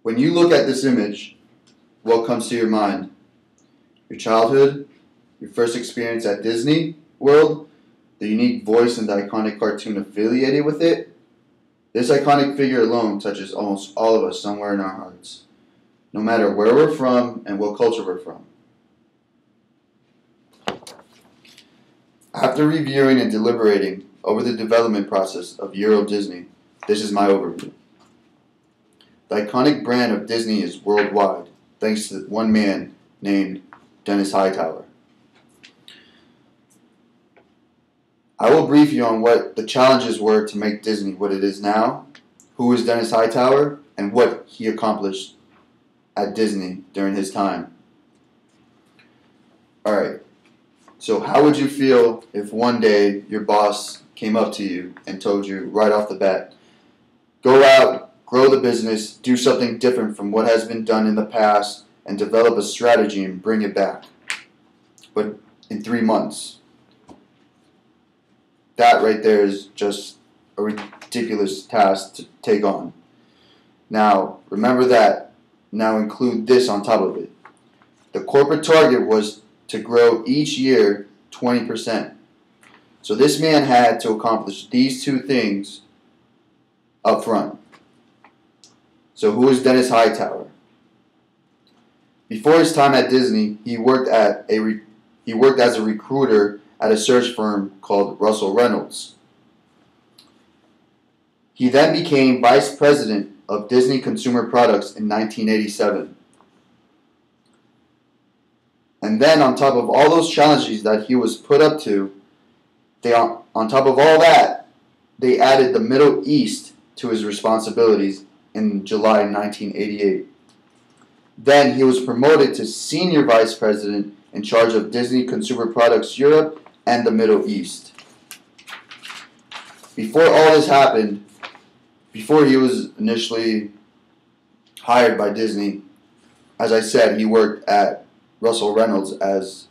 When you look at this image, what comes to your mind? Your childhood, your first experience at Disney World, the unique voice and the iconic cartoon affiliated with it. This iconic figure alone touches almost all of us somewhere in our hearts, no matter where we're from and what culture we're from. After reviewing and deliberating over the development process of Euro Disney, this is my overview. The iconic brand of Disney is worldwide, thanks to one man named Dennis Hightower. I will brief you on what the challenges were to make Disney what it is now, who is Dennis Hightower, and what he accomplished at Disney during his time. Alright, so how would you feel if one day your boss came up to you and told you right off the bat, go out, grow the business, do something different from what has been done in the past, and develop a strategy and bring it back, but in 3 months? That right there is just a ridiculous task to take on. Now, remember that. Now include this on top of it. The corporate target was to grow each year 20%. So this man had to accomplish these two things up front. So who is Dennis Hightower? Before his time at Disney, he worked as a recruiter at a search firm called Russell Reynolds. He then became vice president of Disney Consumer Products in 1987. And then on top of all those challenges that he was put up to, on top of all that, they added the Middle East to his responsibilities in July 1988. Then he was promoted to senior vice president in charge of Disney Consumer Products Europe and the Middle East. Before all this happened, before he was initially hired by Disney, as I said, he worked at Russell Reynolds as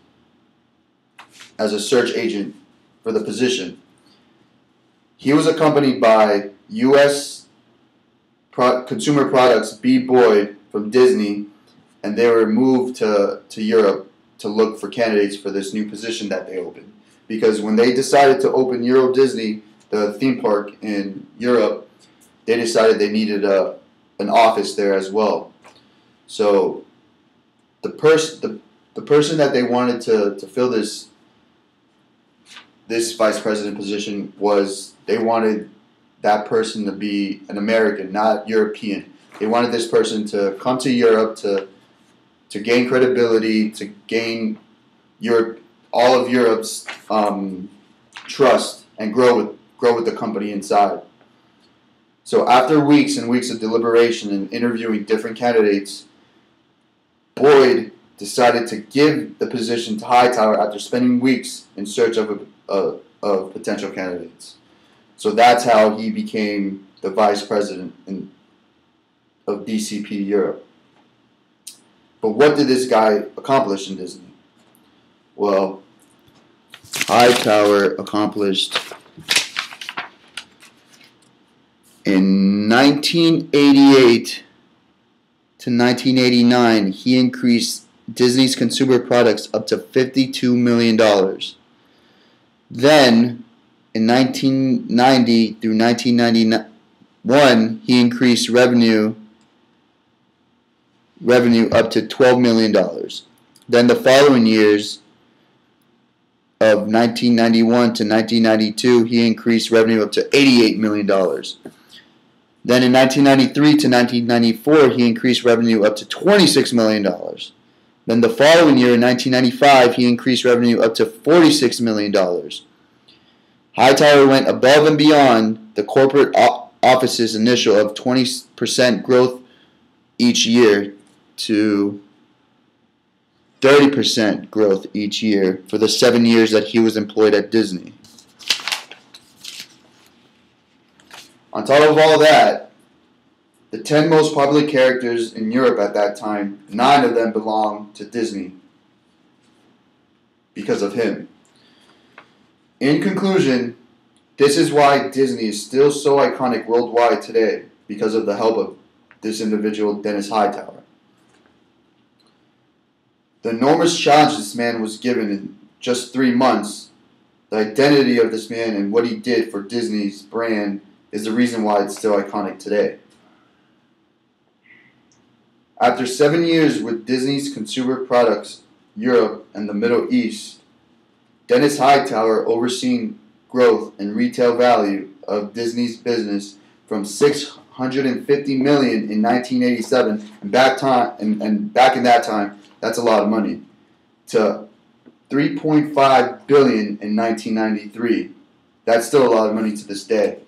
a search agent for the position. He was accompanied by U.S. Consumer Products B. Boyd from Disney, and they were moved to Europe to look for candidates for this new position that they opened. Because when they decided to open Euro Disney, the theme park in Europe, they decided they needed an office there as well. So the person that they wanted to fill this vice president position was, they wanted that person to be an American, not European. They wanted this person to come to Europe to gain credibility, to gain all of Europe's trust, and grow with the company inside. So after weeks and weeks of deliberation and interviewing different candidates, Boyd decided to give the position to Hightower after spending weeks in search of potential candidates. So that's how he became the vice president of DCP Europe. But what did this guy accomplish in Disney? Well, Hightower accomplished in 1988 to 1989, he increased Disney's consumer products up to $52 million. Then, in 1990 through 1991, he increased revenue up to $12 million. Then the following years, of 1991 to 1992, he increased revenue up to $88 million. Then in 1993 to 1994, he increased revenue up to $26 million. Then the following year, in 1995, he increased revenue up to $46 million. Hightower went above and beyond the corporate office's initial of 20% growth each year to 30% growth each year for the 7 years that he was employed at Disney. On top of all that, the 10 most popular characters in Europe at that time, 9 of them belong to Disney because of him. In conclusion, this is why Disney is still so iconic worldwide today, because of the help of this individual, Dennis Hightower. The enormous challenge this man was given in just 3 months, the identity of this man and what he did for Disney's brand is the reason why it's still iconic today. After 7 years with Disney's Consumer Products Europe and the Middle East, Dennis Hightower overseeing growth and retail value of Disney's business from $650 million in 1987 and back in that time, that's a lot of money, to $3.5 billion in 1993. That's still a lot of money to this day.